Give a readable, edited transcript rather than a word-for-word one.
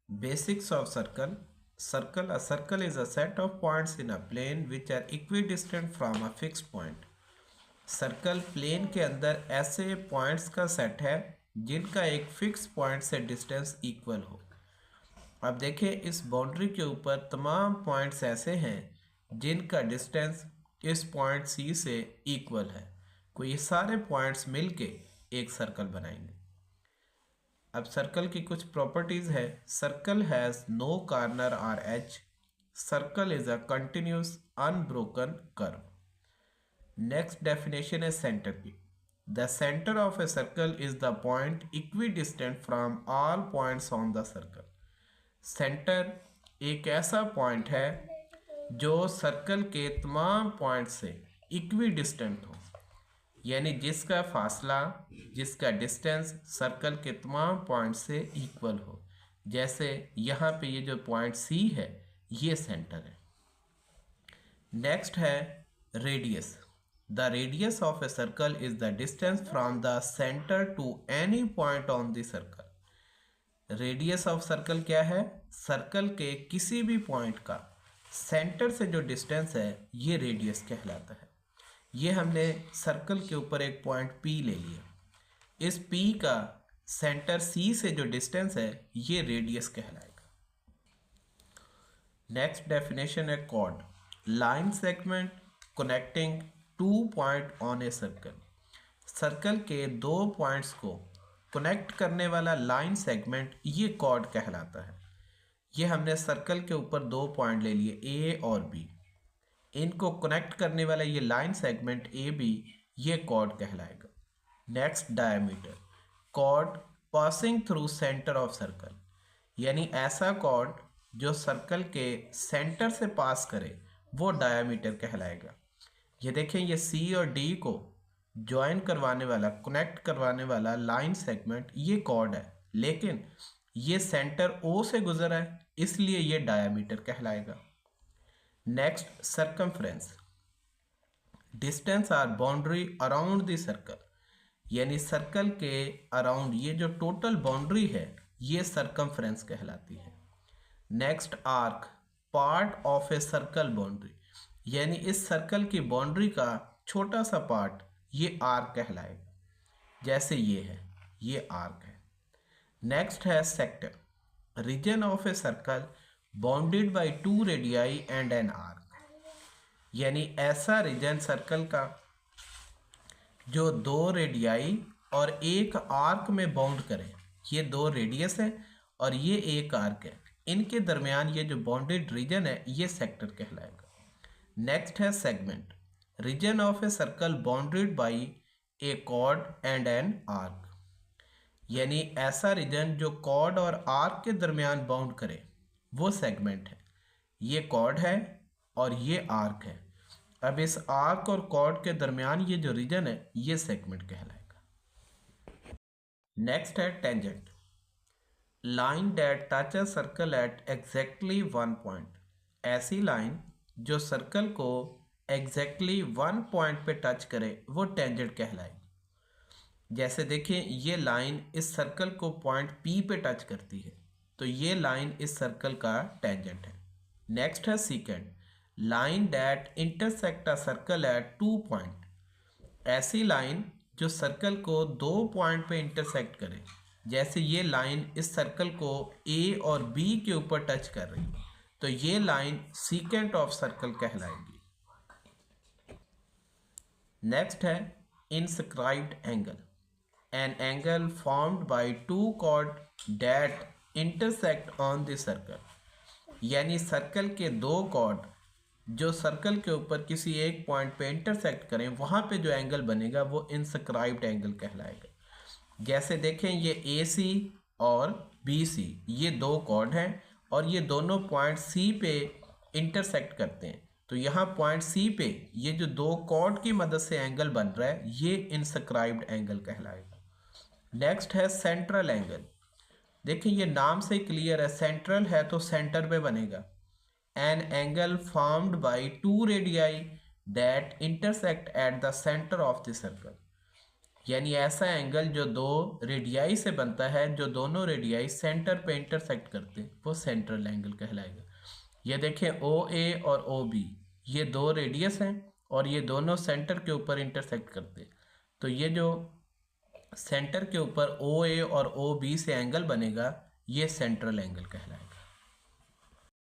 Basics of circle. Circle. A circle is a set of points in a plane which are equidistant from a fixed point. Circle plane के अंदर ऐसे points का set है जिनका एक fix point से distance equal हो। अब देखें, इस बाउंड्री के ऊपर तमाम पॉइंट्स ऐसे हैं जिनका डिस्टेंस इस पॉइंट सी से इक्वल है। को ये सारे पॉइंट्स मिलके एक सर्कल बनाएंगे। अब सर्कल की कुछ प्रॉपर्टीज़ है। सर्कल हैज़ नो कॉर्नर और edge. Circle is a continuous unbroken curve. Next definition है सेंटर की। The centre of a circle is the point equidistant from all points on the circle. Centre एक ऐसा point है जो circle के तमाम point से इक्विडिस्टेंट हो, यानी जिसका फासला, जिसका डिस्टेंस सर्कल के तमाम पॉइंट से इक्वल हो। जैसे यहाँ पे ये जो पॉइंट सी है ये सेंटर है। नेक्स्ट है radius. The radius of a circle is the distance from the centre to any point on the circle. Radius of circle क्या है? सर्कल के किसी भी पॉइंट का सेंटर से जो डिस्टेंस है ये रेडियस कहलाता है। ये हमने सर्कल के ऊपर एक पॉइंट P ले लिया। इस P का सेंटर C से जो डिस्टेंस है ये रेडियस कहलाएगा। नेक्स्ट डेफिनेशन है chord. Line segment connecting two point on a circle. Circle के दो पॉइंट्स को कनेक्ट करने वाला लाइन सेगमेंट ये कॉर्ड कहलाता है। ये हमने सर्कल के ऊपर दो पॉइंट ले लिए A और B। इनको कनेक्ट करने वाला ये लाइन सेगमेंट AB ये कॉर्ड कहलाएगा। Next diameter. Cord passing through centre of circle, यानी ऐसा कॉर्ड जो सर्कल के सेंटर से पास करे वो डायमीटर कहलाएगा। ये देखें, ये C और D को ज्वाइन करवाने वाला, कनेक्ट करवाने वाला लाइन सेगमेंट ये कॉर्ड है, लेकिन ये सेंटर O से गुजरा है इसलिए ये डायमीटर कहलाएगा। Next circumference. Distance or boundary around the circle, यानी सर्कल के अराउंड ये जो टोटल बाउंड्री है ये सरकमफ्रेंस कहलाती है। Next arc. Part of a circle boundary, यानी इस सर्कल की बाउंड्री का छोटा सा पार्ट ये आर्क कहलाएगा। जैसे ये है, ये आर्क है। नेक्स्ट है sector. Region of a circle bounded by two radii and an arc, यानी ऐसा रीजन सर्कल का जो दो रेडियाई और एक आर्क में बाउंड करे। ये दो रेडियस है और ये एक आर्क है, इनके दरमियान ये जो बाउंडेड रीजन है ये सेक्टर कहलाएगा। नेक्स्ट है segment. Region of a circle bounded by a chord and an arc, यानी ऐसा रीजन जो कॉर्ड और आर्क के दरमियान बाउंड करे वो सेगमेंट है। ये कॉर्ड है और ये आर्क है। अब इस आर्क और कॉर्ड के दरमियान ये जो रीजन है ये सेगमेंट कहलाएगा। नेक्स्ट है tangent. Line that touch a circle at exactly one point. ऐसी लाइन जो सर्कल को एग्जैक्टली वन पॉइंट पे टच करे वो टेंजेंट कहलाएगी। जैसे देखें, ये लाइन इस सर्कल को पॉइंट P पे टच करती है तो ये लाइन इस सर्कल का टेंजेंट है। नेक्स्ट है secant. Line that intersect a circle eight two point. ऐसी लाइन जो सर्कल को दो पॉइंट पे इंटरसेक्ट करे। जैसे ये लाइन इस सर्कल को A और B के ऊपर टच कर रही है तो ये लाइन सीकेंट ऑफ सर्कल कहलाएगी। नेक्स्ट है inscribed angle. An angle formed by two chord that intersect on the circle, यानी सर्कल के दो कॉर्ड जो सर्कल के ऊपर किसी एक पॉइंट पे इंटरसेक्ट करें वहाँ पे जो एंगल बनेगा वो इंस्क्राइब्ड एंगल कहलाएगा। जैसे देखें, ये AC और BC ये दो कॉर्ड हैं और ये दोनों पॉइंट C पे इंटरसेक्ट करते हैं तो यहाँ पॉइंट C पे ये जो दो कॉर्ड की मदद से एंगल बन रहा है ये इंस्क्राइब्ड एंगल कहलाएगा। नेक्स्ट है सेंट्रल एंगल। देखिए, ये नाम से क्लियर है, सेंट्रल है तो सेंटर पे बनेगा। N angle formed by two radii that intersect at the centre of the circle. यानी ऐसा एंगल जो दो रेडियाई से बनता है, जो दोनों रेडियाई सेंटर पे इंटरसेक्ट करते हैं, वो सेंट्रल एंगल कहलाएगा। ये देखें ओ ए और ओ बी, ये दो रेडियस हैं और ये दोनों सेंटर के ऊपर इंटरसेक्ट करते हैं, तो ये जो सेंटर के ऊपर ओ ए और ओ बी से एंगल बनेगा, ये सेंट्रल एंगल कहलाएगा।